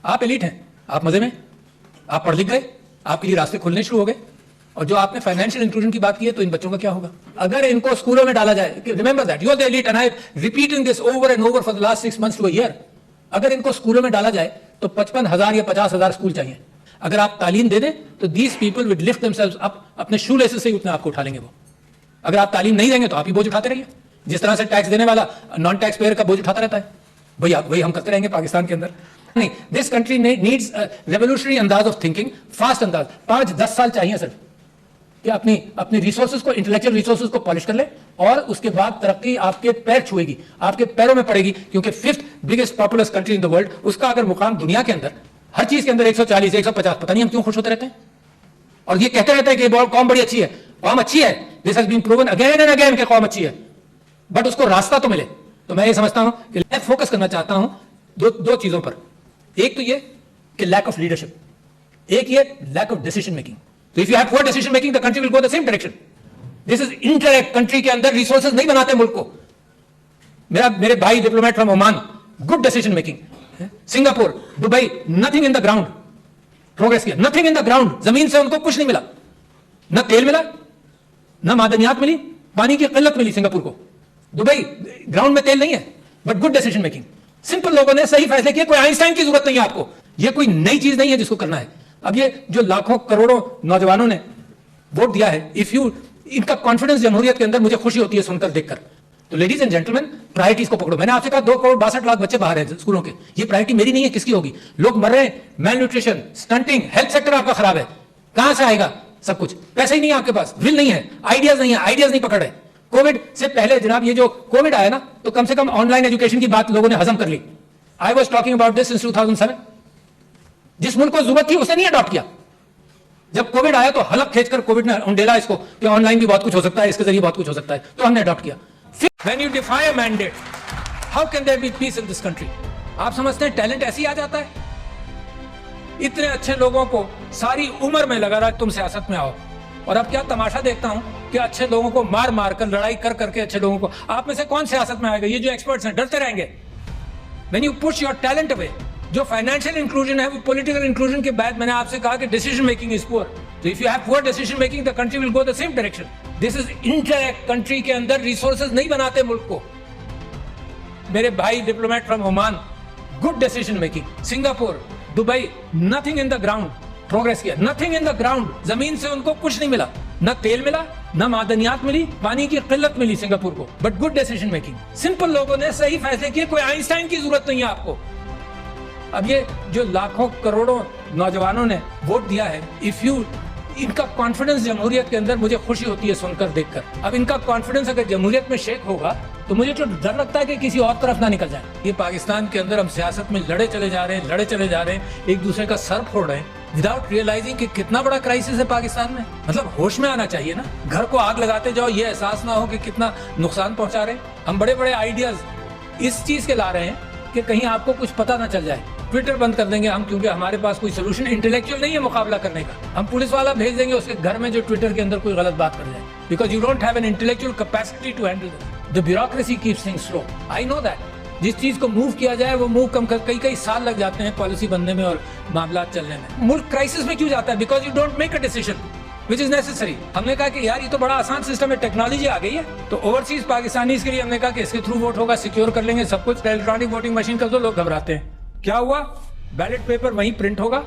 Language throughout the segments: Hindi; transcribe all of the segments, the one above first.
आप एलिट हैं, आप मजे में, आप पढ़ लिख गए, आपके लिए रास्ते खुलने शुरू हो गए। और जो आपने फाइनेंशियल इंक्लूजन की बात की है, तो इन बच्चों का क्या होगा अगर इनको स्कूलों में डाला जाए? Remember that you are the elite and I am repeating this over and over for the last 6 months to a year। अगर इनको स्कूलों में डाला जाए तो 55,000 या 50,000 स्कूल चाहिए। अगर आप तालीम दे दें तो these people will lift themselves up, अपने शू लेसेस से ही उतना आपको उठा लेंगे वो। अगर आप तालीम नहीं देंगे तो आप ही बोझ उठाते रहिए, जिस तरह से टैक्स देने वाला नॉन टैक्स पेयर का बोझ उठाता रहता है, वही हम करते रहेंगे पाकिस्तान के अंदर। नहीं, दिस कंट्री नीड्स रेवोल्यूशनरी अंदाज ऑफ थिंकिंग, फास्ट अंदाज। 5-10 साल चाहिए सर कि अपनी रिसोर्सेज को, इंटेलेक्चुअल रिसोर्सेज को पॉलिश कर ले, और उसके बाद तरक्की आपके पैर छुएगी, आपके पैरों में पड़ेगी। क्योंकि 5th biggest populace country in the world, उसका अगर मुकाम दुनिया के अंदर हर चीज के अंदर 140, 150, पता नहीं हम क्यों खुश होते रहते हैं और ये कहते रहते हैं कि कौम बड़ी अच्छी है। कौम अच्छी है, this has been proven again and again कि कौम अच्छी है, बट उसको रास्ता तो मिले। तो मैं ये समझता हूं कि मैं फोकस करना चाहता हूं दो चीजों पर। एक तो ये कि लैक ऑफ लीडरशिप, एक ये लैक ऑफ डिसीजन मेकिंग। तो if you have poor decision making the country will go the same direction. This is interact, country के अंदर रिसोर्सेज नहीं बनाते मुल्क को। मेरे भाई diplomat from Oman, good decision making. Singapore, Dubai, nothing in the ground, progress किया, नथिंग इन द ग्राउंड। जमीन से उनको कुछ नहीं मिला, न तेल मिला, न मादनियात मिली, पानी की किल्लत मिली सिंगापुर को। दुबई ग्राउंड में तेल नहीं है, but good decision making. Simple लोगों ने सही फैसले किए, कोई आइंस्टाइन की जरूरत नहीं है आपको, ये कोई नई चीज नहीं है जिसको करना है। अब ये जो लाखों करोड़ों नौजवानों ने वोट दिया है, इनका कॉन्फिडेंस जमहूरियत के अंदर मुझे खुशी होती है सुनकर, देखकर। तो लेडीज एंड जेंटलमैन, प्रायोरिटीज को पकड़ो। मैंने आपसे कहा 2,62,00,000 बच्चे बाहर हैं स्कूलों के, ये प्रायोरिटी मेरी नहीं है, किसकी होगी? लोग मर रहे हैं, mail nutrition, stunting, health sector आपका खराब है, कहां से आएगा सब कुछ? पैसे ही नहीं है आपके पास, विल नहीं है, आइडियाज नहीं है, आइडियाज नहीं पकड़ रहे। कोविड से पहले जनाब ये जो कोविड आया ना, तो कम से कम ऑनलाइन एजुकेशन की बात लोगों ने हजम कर ली। I was talking about this in 2007। जिस मुल्क को जरूरत थी उसने नहीं अडॉप्ट किया। जब कोविड आया तो हलक खींचकर कोविड ने उंडेला इसको कि ऑनलाइन भी बहुत कुछ हो सकता है, इसके जरिए बहुत कुछ हो सकता है, तो हमने अडॉप्ट किया। When you defy a mandate, how can there be peace in this country? आप समझते हैं टैलेंट ऐसे ही आ जाता है? इतने अच्छे लोगों को सारी उम्र में लगा रहा तुम सियासत में आओ, और अब क्या तमाशा देखता हूं कि अच्छे लोगों को मार मार कर, लड़ाई कर करके अच्छे लोगों को, आप में से कौन सियासत में आएगा? ये जो एक्सपर्ट्स हैं डरते रहेंगे। When you push your talent away, जो फाइनेंशियल इंक्लूजन है वो पॉलिटिकल इंक्लूजन के बाद मैंने आपसे कहा कि डिसीजन मेकिंग इज पुअर। तो if you have poor decision making the country will go the same direction. This is interact, country के अंदर रिसोर्सेज नहीं बनाते मुल्क को। मेरे भाई diplomat from Oman, good decision making. Singapore, Dubai, nothing in the ground, progress किया, नथिंग इन द ग्राउंड। जमीन से उनको कुछ नहीं मिला, न तेल मिला, न मादनियात मिली, पानी की किल्लत मिली सिंगापुर को, but good decision making. Simple लोगों ने सही फैसले किए, कोई आइंस्टाइन की जरूरत नहीं है आपको। अब ये जो लाखों करोड़ों नौजवानों ने वोट दिया है, इनका कॉन्फिडेंस जमहूरियत के अंदर मुझे खुशी होती है सुनकर, देखकर। अब इनका कॉन्फिडेंस अगर जमहूरियत में शेक होगा तो मुझे तो डर लगता है कि किसी और तरफ ना निकल जाए। ये पाकिस्तान के अंदर हम सियासत में लड़े चले जा रहे हैं, एक दूसरे का सर फोड़ रहे हैं, विदाउट रियलाइजिंग कि कितना बड़ा क्राइसिस है पाकिस्तान में। मतलब होश में आना चाहिए ना, घर को आग लगाते जाओ, ये एहसास ना हो कि कितना नुकसान पहुंचा रहे हैं। हम बड़े बड़े आइडियाज इस चीज के ला रहे हैं कि कहीं आपको कुछ पता ना चल जाए। ट्विटर बंद कर देंगे हम, क्योंकि हमारे पास कोई सोल्यूशन इंटेलेक्चुअल नहीं है मुकाबला करने का। हम पुलिस वाला भेज देंगे उसके घर में जो ट्विटर के अंदर कोई गलत बात कर जाए, because you don't have an intellectual capacity to handle the bureaucracy keeps things slow. I know that जिस चीज को मूव किया जाए वो मूव कई साल लग जाते हैं पॉलिसी बनने में और मामला चलने में। मुल्क क्राइसिस में क्यों जाता है? Because you don't make a decision which is necessary. हमने कहा कि यार ये तो बड़ा आसान सिस्टम है, टेक्नोलॉजी आ गई है, तो ओवरसीज पाकिस्तानीज के लिए हमने कहा कि इसके थ्रू वोट होगा, सिक्योर कर लेंगे सब कुछ, इलेक्ट्रॉनिक वोटिंग मशीन कर दो। लोग घबराते हैं। क्या हुआ? बैलेट पेपर वहीं प्रिंट होगा,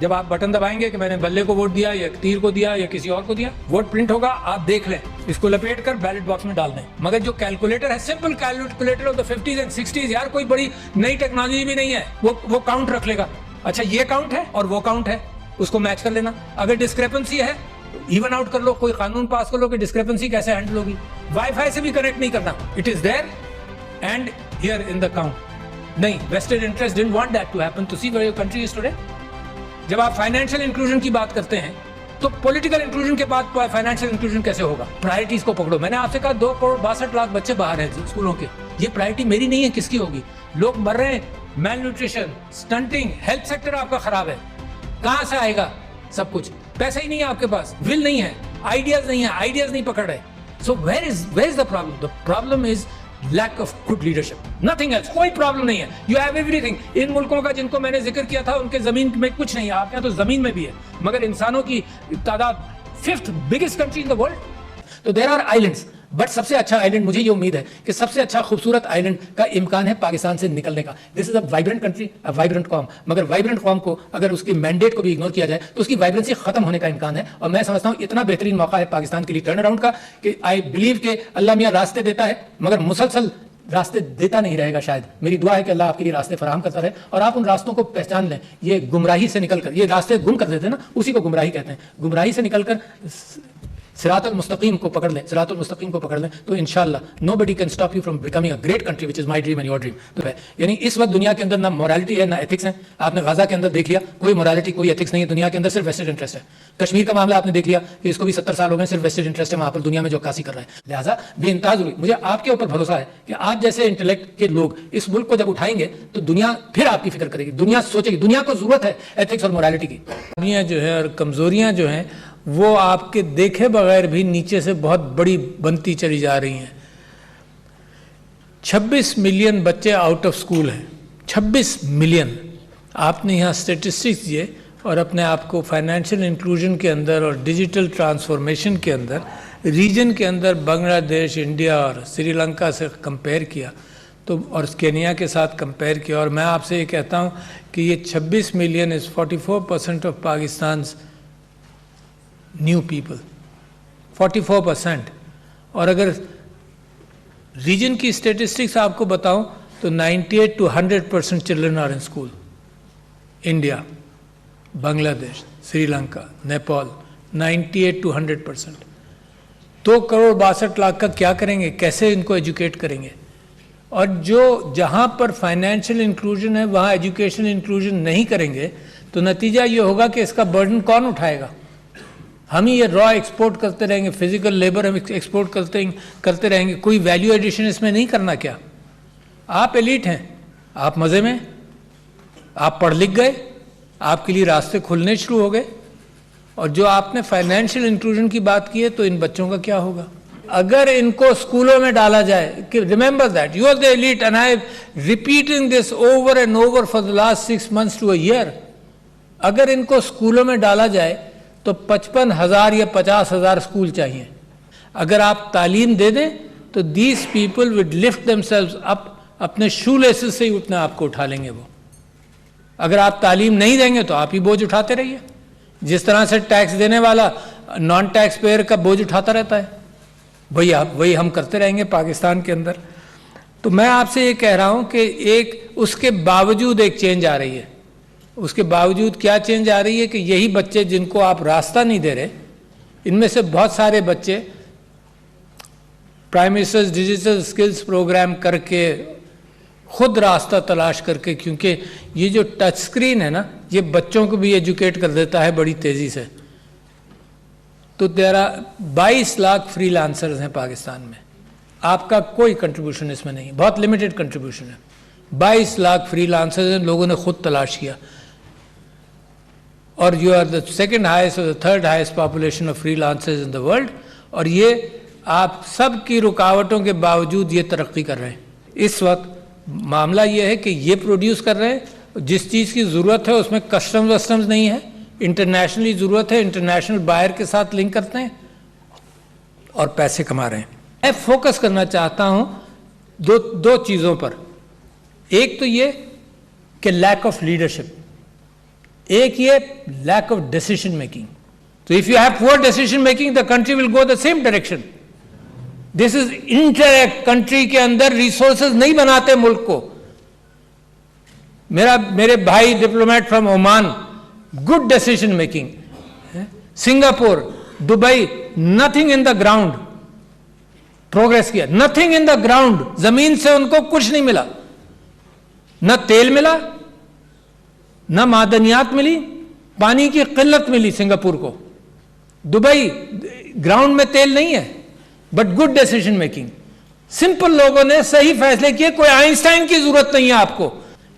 जब आप बटन दबाएंगे कि मैंने बल्ले को वोट दिया या तीर को दिया या किसी और को दिया, वोट प्रिंट होगा, आप देख लें, इसको लपेट कर बैलेट बॉक्स में डाल दें। मगर जो कैलकुलेटर है, simple calculator of the 50s and 60s, यार कोई बड़ी नई टेक्नोलॉजी भी नहीं है, वो काउंट रख लेगा। अच्छा ये काउंट है और वो काउंट है, उसको मैच कर लेना। अगर डिस्क्रेपेंसी है इवन आउट कर लो, कोई कानून पास कर लो कि डिस्क्रेपेंसी कैसे हैंडल होगी। वाईफाई से भी कनेक्ट नहीं करना, it is there and here in the count. नहीं, vested interest didn't want that to happen to see where your country is today. जब आप फाइनेंशियल इंक्लूजन की बात करते हैं तो पॉलिटिकल इंक्लूजन के बाद फाइनेंशियल इंक्लूजन कैसे होगा? प्रायोरिटीज को पकड़ो। मैंने आपसे कहा 2,62,00,000 बच्चे बाहर हैं स्कूलों के, ये प्रायोरिटी मेरी नहीं है, किसकी होगी? लोग मर रहे हैं, mail nutrition, stunting, health sector आपका खराब है, कहां से आएगा सब कुछ? पैसा ही नहीं है आपके पास, विल नहीं है, आइडियाज नहीं है, आइडियाज नहीं पकड़ रहे। So where is the problem? The problem is lack of good leadership, nothing else. कोई प्रॉब्लम नहीं है, यू हैव एवरीथिंग। इन मुल्कों का जिनको मैंने जिक्र किया था उनके जमीन में कुछ नहीं है, आपके यहाँ तो जमीन में भी है, मगर इंसानों की तादाद 5th biggest country in the world. तो देयर आर आइलैंड्स, बट सबसे अच्छा आइलैंड, मुझे ये उम्मीद है कि सबसे अच्छा खूबसूरत आइलैंड का इम्कान है पाकिस्तान से निकलने का। This is a vibrant country, a vibrant com, मगर वाइब्रेंट कॉम को अगर उसके मैंडेट को भी इग्नोर किया जाए तो उसकी वाइब्रेंसी खत्म होने का इम्कान है। और मैं समझता हूँ इतना बेहतरीन मौका है पाकिस्तान के लिए टर्न अराउंड का कि आई बिलीव के अल्लाह मियाँ रास्ते देता है, मगर मुसलसल रास्ते देता नहीं रहेगा शायद। मेरी दुआ है कि अल्लाह आपके लिए रास्ते फराहम करता रहे और आप उन रास्तों को पहचान लें। ये गुमराही से निकलकर, ये रास्ते गुम कर देते हैं ना, उसी को गुमराही कहते हैं। गुमराही से निकलकर सिरातुल मुस्तकीम को पकड़ लें, सिरातुल मुस्तकीम को पकड़ लें तो इंशाल्लाह nobody can stop you from becoming a great country which is my dream and your dream. तो है यानी इस वक्त दुनिया के अंदर ना मोरालिटी है ना एथिक्स है। आपने गाजा के अंदर देख लिया, कोई मोरालिटी कोई एथिक्स नहीं है दुनिया के अंदर, सिर्फ वेस्टेड इंटरेस्ट है। कश्मीर का मामला आपने देख लिया कि इसको भी 70 साल हो गए, सिर्फ वेस्टेड इंटरेस्ट है वहां पर दुनिया में जो अक्कासी कर रहा है। लिहाजा बेइंतहा मुझे आपके ऊपर भरोसा है कि आप जैसे इंटेलेक्ट के लोग इस मुल्क को जब उठाएंगे तो दुनिया फिर आपकी फिक्र करेगी, दुनिया सोचेगी, दुनिया को जरूरत है एथिक्स और मोरालिटी की। दुनिया जो है और कमजोरियां जो हैं वो आपके देखे बगैर भी नीचे से बहुत बड़ी बनती चली जा रही हैं। 26 मिलियन बच्चे आउट ऑफ स्कूल हैं, 26 मिलियन। आपने यहाँ स्टेटिस्टिक्स दिए और अपने आप को फाइनेंशियल इंक्लूजन के अंदर और डिजिटल ट्रांसफॉर्मेशन के अंदर रीजन के अंदर बांग्लादेश, इंडिया और श्रीलंका से कंपेयर किया तो, और केनिया के साथ कंपेयर किया। और मैं आपसे ये कहता हूँ कि ये 26 million is 44% of Pakistan new people, 44%। और अगर रीजन की स्टेटिस्टिक्स आपको बताऊं तो 98 to 100% children are in school. India, Bangladesh, Sri Lanka, Nepal 98 to 100%। 2,62,00,000 का क्या करेंगे, कैसे इनको एजुकेट करेंगे? और जो जहां पर फाइनेंशियल इंक्लूजन है वहां एजुकेशन इंक्लूजन नहीं करेंगे तो नतीजा ये होगा कि इसका बर्डन कौन उठाएगा? हम ही ये रॉ एक्सपोर्ट करते रहेंगे, फिजिकल लेबर हम एक्सपोर्ट करते रहेंगे, कोई वैल्यू एडिशन इसमें नहीं करना क्या? आप एलीट हैं, आप मज़े में, आप पढ़ लिख गए, आपके लिए रास्ते खुलने शुरू हो गए। और जो आपने फाइनेंशियल इंक्लूजन की बात की है तो इन बच्चों का क्या होगा? अगर इनको स्कूलों में डाला जाए कि remember that you are the elite and I am repeating this over and over for the last 6 months to a year। अगर इनको स्कूलों में डाला जाए तो 55,000 या 50,000 स्कूल चाहिए। अगर आप तालीम दे दें तो these people would lift themselves up, अपने शू लेसेस से ही उठने आपको उठा लेंगे वो। अगर आप तालीम नहीं देंगे तो आप ही बोझ उठाते रहिए, जिस तरह से टैक्स देने वाला नॉन टैक्स पेयर का बोझ उठाता रहता है, वही हम करते रहेंगे पाकिस्तान के अंदर। तो मैं आपसे ये कह रहा हूं कि एक उसके बावजूद एक चेंज आ रही है। उसके बावजूद क्या चेंज आ रही है कि यही बच्चे जिनको आप रास्ता नहीं दे रहे, इनमें से बहुत सारे बच्चे prime ministers digital skills program करके खुद रास्ता तलाश करके, क्योंकि ये जो टच स्क्रीन है ना ये बच्चों को भी एजुकेट कर देता है बड़ी तेज़ी से। तो 22 लाख फ्रीलांसर्स हैं पाकिस्तान में, आपका कोई कंट्रीब्यूशन इसमें नहीं, बहुत लिमिटेड कंट्रीब्यूशन है। 22 लाख फ्रीलांसर्स हैं, लोगों ने खुद तलाश किया। और you are the second highest और the third highest population of freelancers in the world. और ये आप सब की रुकावटों के बावजूद ये तरक्की कर रहे हैं। इस वक्त मामला ये है कि ये प्रोड्यूस कर रहे हैं, जिस चीज़ की ज़रूरत है उसमें कस्टम्स नहीं है, इंटरनेशनली ज़रूरत है, इंटरनेशनल बायर के साथ लिंक करते हैं और पैसे कमा रहे हैं। मैं फोकस करना चाहता हूँ दो चीज़ों पर। एक तो ये कि लैक ऑफ लीडरशिप, एक ये लैक ऑफ डिसीजन मेकिंग। तो if you have poor decision making the country will go the same direction. This is interact, country के अंदर रिसोर्सेज नहीं बनाते मुल्क को। मेरे भाई diplomat from Oman, good decision making. Singapore, Dubai, nothing in the ground, progress किया, नथिंग इन द ग्राउंड। जमीन से उनको कुछ नहीं मिला, न तेल मिला, न मादनियात मिली, पानी की किल्लत मिली सिंगापुर को। दुबई ग्राउंड में तेल नहीं है, but good decision making. Simple लोगों ने सही फैसले किए, कोई आइंस्टाइन की जरूरत नहीं है आपको,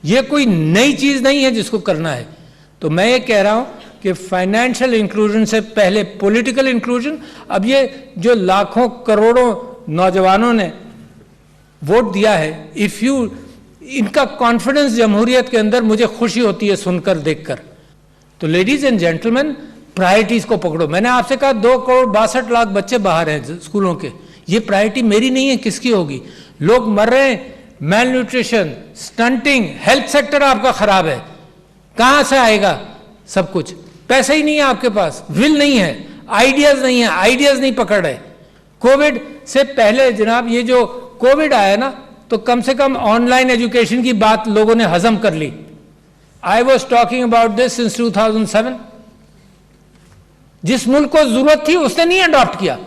यह कोई नई चीज नहीं है जिसको करना है। तो मैं ये कह रहा हूं कि फाइनेंशियल इंक्लूजन से पहले पॉलिटिकल इंक्लूजन। अब ये जो लाखों करोड़ों नौजवानों ने वोट दिया है, इफ यू, इनका कॉन्फिडेंस जमहूरियत के अंदर मुझे खुशी होती है सुनकर देखकर। तो लेडीज एंड जेंटलमैन, प्रायोरिटीज को पकड़ो। मैंने आपसे कहा 2,62,00,000 बच्चे बाहर हैं स्कूलों के, ये प्रायोरिटी मेरी नहीं है, किसकी होगी? लोग मर रहे हैं, mail nutrition, stunting, health sector आपका खराब है, कहां से आएगा सब कुछ? पैसा ही नहीं है आपके पास, विल नहीं है, आइडियाज नहीं है, आइडियाज नहीं पकड़ रहे। कोविड से पहले जनाब ये जो कोविड आया ना, तो कम से कम ऑनलाइन एजुकेशन की बात लोगों ने हजम कर ली। I was talking about this since 2007। जिस मुल्क को जरूरत थी उसने नहीं अडॉप्ट किया।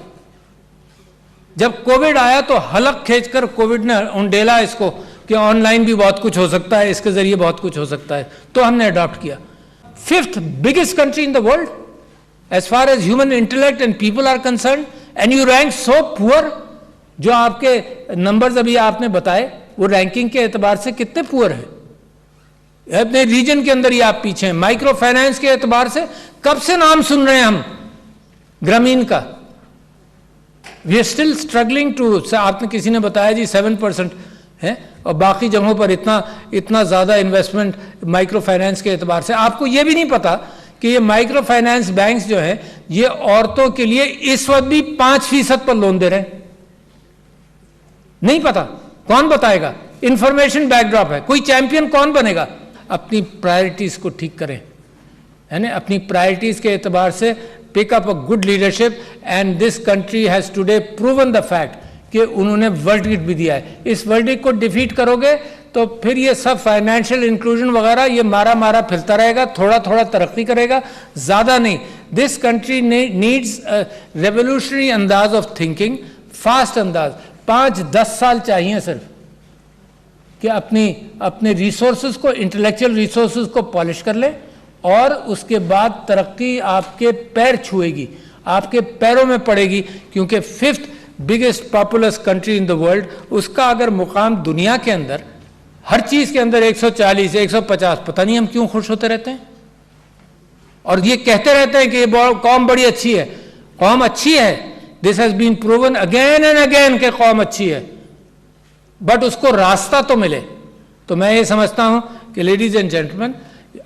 जब कोविड आया तो हलक खींचकर कोविड ने उंडेला इसको कि ऑनलाइन भी बहुत कुछ हो सकता है, इसके जरिए बहुत कुछ हो सकता है, तो हमने अडॉप्ट किया। 5th biggest country in the world as far as human intellect and people are concerned, and you rank so poor। जो आपके नंबर्स अभी आपने बताए वो रैंकिंग के एतबार से कितने पुअर है। अपने रीजन के अंदर ही आप पीछे हैं। माइक्रो फाइनेंस के एतबार से कब से नाम सुन रहे हैं हम ग्रामीण का, we are still struggling to. आपने किसी ने बताया जी 7% है, और बाकी जगहों पर इतना ज्यादा इन्वेस्टमेंट माइक्रो फाइनेंस के एतबार से। आपको यह भी नहीं पता कि ये माइक्रो फाइनेंस बैंक्स जो है ये औरतों के लिए इस वक्त भी 5% पर लोन दे रहे हैं। नहीं पता, कौन बताएगा? इंफॉर्मेशन बैकड्रॉप है, कोई चैंपियन कौन बनेगा? अपनी प्रायोरिटीज को ठीक करें, है ना, अपनी प्रायोरिटीज के एतबार से pick up a good leadership. And this country has today proven the fact कि उन्होंने वर्डिक्ट भी दिया है। इस वर्डिक्ट को डिफीट करोगे तो फिर ये सब फाइनेंशियल इंक्लूजन वगैरह ये मारा फिरता रहेगा, थोड़ा थोड़ा तरक्की करेगा, ज्यादा नहीं। दिस कंट्री नीड्स रेवोल्यूशनरी अंदाज ऑफ थिंकिंग, फास्ट अंदाज। 5-10 साल चाहिए सिर्फ कि अपने रिसोर्सेज को, इंटेलेक्चुअल रिसोर्सेज को पॉलिश कर ले, और उसके बाद तरक्की आपके पैर छुएगी, आपके पैरों में पड़ेगी। क्योंकि 5th biggest populace country in the world, उसका अगर मुकाम दुनिया के अंदर हर चीज के अंदर 140 150, पता नहीं हम क्यों खुश होते रहते हैं। और ये कहते रहते हैं कि ये कौम बड़ी अच्छी है। कौम अच्छी है, this has been proven again and again कि कौम अच्छी है, बट उसको रास्ता तो मिले। तो मैं ये समझता हूं कि ladies and gentleman,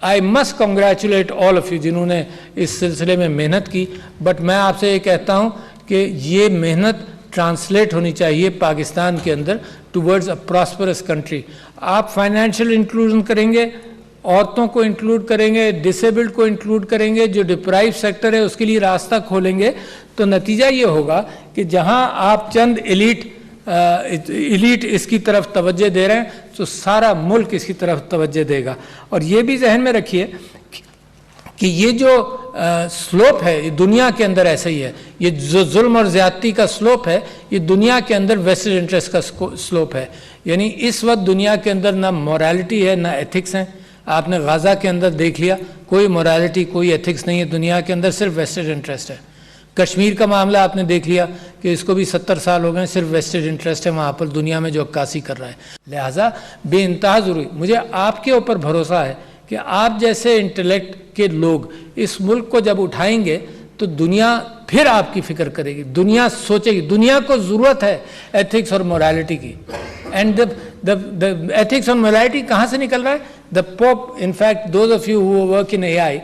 I must congratulate all of you जिन्होंने इस सिलसिले में मेहनत की। बट मैं आपसे ये कहता हूं कि ये मेहनत ट्रांसलेट होनी चाहिए पाकिस्तान के अंदर टुवर्ड्स अ प्रॉस्परस कंट्री। आप फाइनेंशियल इंक्लूजन करेंगे, औरतों को इंक्लूड करेंगे, डिसेबल्ड को इंक्लूड करेंगे, जो डिप्राइव सेक्टर है उसके लिए रास्ता खोलेंगे, तो नतीजा ये होगा कि जहां आप चंद इलीट इसकी तरफ तवज्जो दे रहे हैं तो सारा मुल्क इसकी तरफ तवज्जो देगा। और ये भी जहन में रखिए कि ये जो स्लोप है ये दुनिया के अंदर ऐसा ही है। ये जो जुल्म और ज्यादती का स्लोप है ये दुनिया के अंदर वेस्टेड इंटरेस्ट का स्लोप है। यानी इस वक्त दुनिया के अंदर ना मोरालिटी है ना एथिक्स हैं। आपने गाजा के अंदर देख लिया, कोई मोरालिटी कोई एथिक्स नहीं है दुनिया के अंदर, सिर्फ वेस्टेड इंटरेस्ट है। कश्मीर का मामला आपने देख लिया कि इसको भी 70 साल हो गए, सिर्फ वेस्टेड इंटरेस्ट है वहाँ पर दुनिया में जो अक्कासी कर रहा है। लिहाजा बेइंतहा ज़रूरी, मुझे आपके ऊपर भरोसा है कि आप जैसे इंटेलेक्ट के लोग इस मुल्क को जब उठाएंगे तो दुनिया फिर आपकी फिक्र करेगी, दुनिया सोचेगी। दुनिया को ज़रूरत है एथिक्स और मोरालिटी की। एंड द एथिक्स और मोरालिटी कहाँ से निकल रहा है? The pope, in fact those of you who work in AI,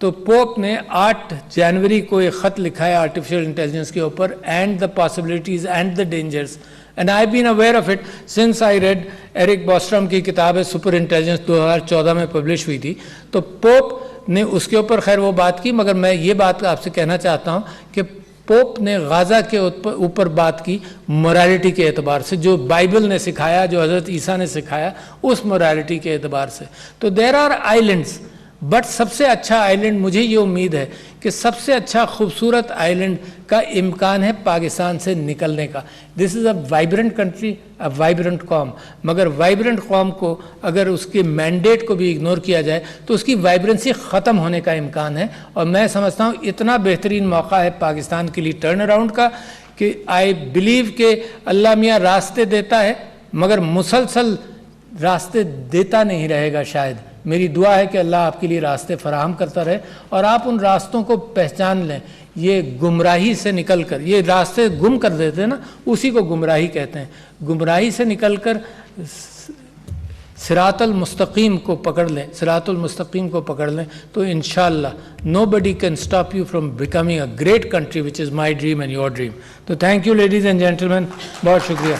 तो पोप ने 8 जनवरी को एक ख़त लिखा है आर्टिफिशियल इंटेलिजेंस के ऊपर, and the possibilities and the dangers, and I been aware of it since I read Eric Bostrom की किताब है सुपर इंटेलिजेंस, 2014 में पब्लिश हुई थी। तो पोप ने उसके ऊपर खैर वो बात की, मगर मैं ये बात आपसे कहना चाहता हूँ कि पोप ने गाजा के ऊपर बात की मोरालिटी के एतबार से, जो बाइबल ने सिखाया, जो हज़रत ईसा ने सिखाया, उस मोरालिटी के एतबार से। तो देयर आर आइलैंड्स, बट सबसे अच्छा आइलैंड, मुझे ये उम्मीद है कि सबसे अच्छा खूबसूरत आइलैंड का इम्कान है पाकिस्तान से निकलने का। This is a vibrant country, a vibrant कौम, मगर वाइब्रेंट कौम को अगर उसके मैंडेट को भी इग्नोर किया जाए तो उसकी वाइब्रेंसी ख़त्म होने का इम्कान है। और मैं समझता हूँ इतना बेहतरीन मौका है पाकिस्तान के लिए टर्न अराउंड का कि आई बिलीव कि अल्लाह मियाँ रास्ते देता है मगर मुसलसल रास्ते देता नहीं रहेगा शायद। मेरी दुआ है कि अल्लाह आपके लिए रास्ते फराहम करता रहे और आप उन रास्तों को पहचान लें। ये गुमराही से निकलकर, ये रास्ते गुम कर देते हैं ना, उसी को गुमराही कहते हैं। गुमराही से निकलकर सिरातुल मुस्तकीम को पकड़ लें, सिरातुल मुस्तकीम को पकड़ लें, तो इंशाअल्लाह nobody can stop you from becoming a great country which is my dream and your dream. तो thank ladies and gentleman, बहुत शुक्रिया।